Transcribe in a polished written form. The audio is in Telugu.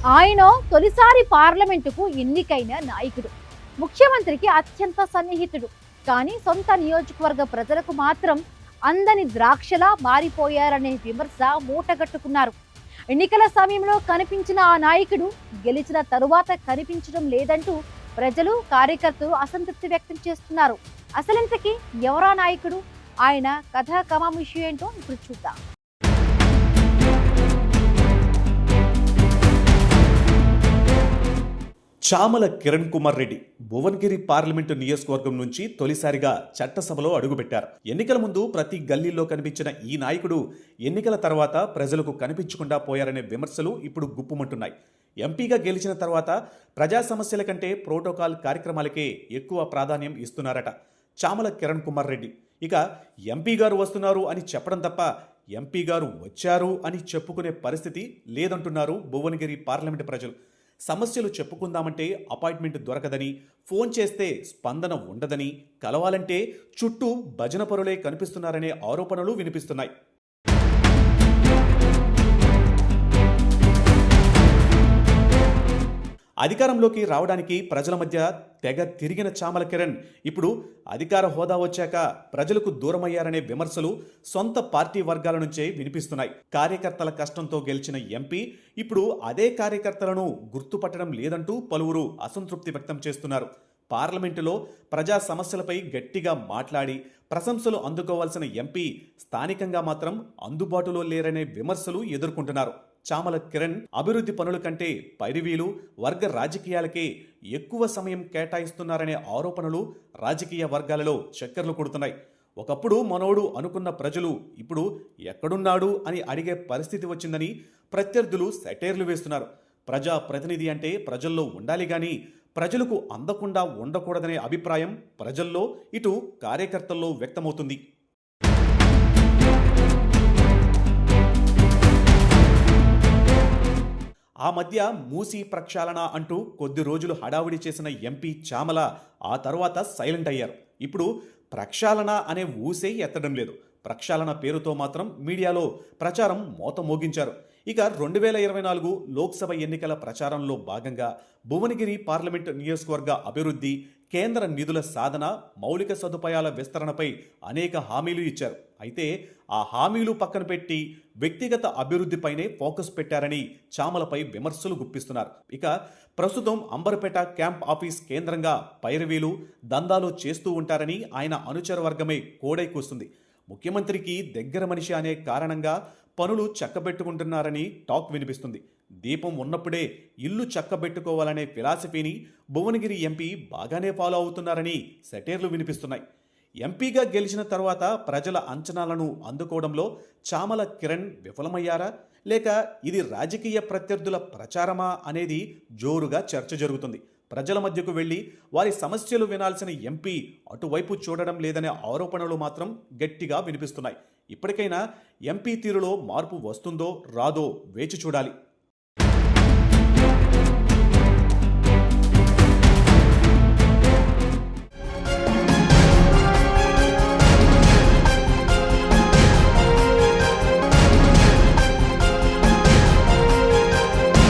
ఆయన తొలిసారి పార్లమెంటుకు ఎన్నికైన నాయకుడు. ముఖ్యమంత్రికి అత్యంత సన్నిహితుడు. కానీ సొంత నియోజకవర్గ ప్రజలకు మాత్రం అందని ద్రాక్షలా మారిపోయారనే విమర్శ మూటగట్టుకున్నారు. ఎన్నికల సమయంలో కనిపించిన ఆ నాయకుడు గెలిచిన తరువాత కనిపించడం లేదంటూ ప్రజలు, కార్యకర్తలు అసంతృప్తి వ్యక్తం చేస్తున్నారు. అసలింతకీ ఎవరా నాయకుడు? ఆయన కథా కమామిషి ఏంటో ఇప్పుడు చూద్దాం. చామల కిరణ్ కుమార్ రెడ్డి భువనగిరి పార్లమెంటు నియోజకవర్గం నుంచి తొలిసారిగా చట్టసభలో అడుగుపెట్టారు. ఎన్నికల ముందు ప్రతి గల్లీలో కనిపించిన ఈ నాయకుడు ఎన్నికల తర్వాత ప్రజలకు కనిపించకుండా పోయారనే విమర్శలు ఇప్పుడు గుప్పుమంటున్నాయి. ఎంపీగా గెలిచిన తర్వాత ప్రజా సమస్యల కంటే ప్రోటోకాల్ కార్యక్రమాలకే ఎక్కువ ప్రాధాన్యం ఇస్తున్నారట చామల కిరణ్ కుమార్ రెడ్డి. ఇక ఎంపీ గారు వస్తున్నారు అని చెప్పడం తప్ప ఎంపీ గారు వచ్చారు అని చెప్పుకునే పరిస్థితి లేదంటున్నారు భువనగిరి పార్లమెంటు ప్రజలు. సమస్యలు చెప్పుకుందామంటే అపాయింట్మెంట్ దొరకదని, ఫోన్ చేస్తే స్పందన ఉండదని, కలవాలంటే చుట్టూ భజన పరులే కనిపిస్తున్నారనే ఆరోపణలు వినిపిస్తున్నాయి. అధికారంలోకి రావడానికి ప్రజల మధ్య తెగ తిరిగిన చామల కిరణ్ ఇప్పుడు అధికార హోదా వచ్చాక ప్రజలకు దూరమయ్యారనే విమర్శలు సొంత పార్టీ వర్గాల నుంచే వినిపిస్తున్నాయి. కార్యకర్తల కష్టంతో గెలిచిన ఎంపీ ఇప్పుడు అదే కార్యకర్తలను గుర్తుపట్టడం లేదంటూ పలువురు అసంతృప్తి వ్యక్తం చేస్తున్నారు. పార్లమెంటులో ప్రజా సమస్యలపై గట్టిగా మాట్లాడి ప్రశంసలు అందుకోవాల్సిన ఎంపీ స్థానికంగా మాత్రం అందుబాటులో లేరనే విమర్శలు ఎదుర్కొంటున్నారు. చామల కిరణ్ అభివృద్ధి పనుల కంటే పైరివీలు, వర్గ రాజకీయాలకే ఎక్కువ సమయం కేటాయిస్తున్నారనే ఆరోపణలు రాజకీయ వర్గాలలో చక్కర్లు కొడుతున్నాయి. ఒకప్పుడు మనోడు అనుకున్న ప్రజలు ఇప్పుడు ఎక్కడున్నాడు అని అడిగే పరిస్థితి వచ్చిందని ప్రత్యర్థులు సెటైర్లు వేస్తున్నారు. ప్రజా ప్రతినిధి అంటే ప్రజల్లో ఉండాలి గాని ప్రజలకు అందకుండా ఉండకూడదనే అభిప్రాయం ప్రజల్లో, ఇటు కార్యకర్తల్లో వ్యక్తమవుతుంది. ఆ మధ్య మూసీ ప్రక్షాళన అంటూ కొద్ది రోజులు హడావిడి చేసిన ఎంపీ చామల ఆ తర్వాత సైలెంట్ అయ్యారు. ఇప్పుడు ప్రక్షాళన అనే ఊసే ఎత్తడం లేదు. ప్రక్షాళన పేరుతో మాత్రం మీడియాలో ప్రచారం మోత మోగించారు. ఇక 2024 లోక్సభ ఎన్నికల ప్రచారంలో భాగంగా భువనగిరి పార్లమెంటు నియోజకవర్గ అభివృద్ధి, కేంద్ర నిధుల సాధన, మౌలిక సదుపాయాల విస్తరణపై అనేక హామీలు ఇచ్చారు. అయితే ఆ హామీలు పక్కన పెట్టి వ్యక్తిగత అభివృద్ధిపైనే ఫోకస్ పెట్టారని చామలపై విమర్శలు గుప్పిస్తున్నారు. ఇక ప్రస్తుతం అంబర్పేట క్యాంప్ ఆఫీస్ కేంద్రంగా పైరవీలు, దందాలు చేస్తూ ఉంటారని ఆయన అనుచర వర్గమే కోడై కూస్తుంది. ముఖ్యమంత్రికి దగ్గర మనిషి అనే కారణంగా పనులు చక్కబెట్టుకుంటున్నారని టాక్ వినిపిస్తుంది. దీపం ఉన్నప్పుడే ఇల్లు చక్కబెట్టుకోవాలనే ఫిలాసఫీని భువనగిరి ఎంపీ బాగానే ఫాలో అవుతున్నారని సెటైర్లు వినిపిస్తున్నాయి. ఎంపీగా గెలిచిన తర్వాత ప్రజల అంచనాలను అందుకోవడంలో చామల కిరణ్ విఫలమయ్యారా, లేక ఇది రాజకీయ ప్రత్యర్థుల ప్రచారమా అనేది జోరుగా చర్చ జరుగుతుంది. ప్రజల మధ్యకు వెళ్లి వారి సమస్యలు వినాల్సిన ఎంపీ అటువైపు చూడడం లేదనే ఆరోపణలు మాత్రం గట్టిగా వినిపిస్తున్నాయి. ఇప్పటికైనా ఎంపీ తీరులో మార్పు వస్తుందో రాదో వేచి చూడాలి.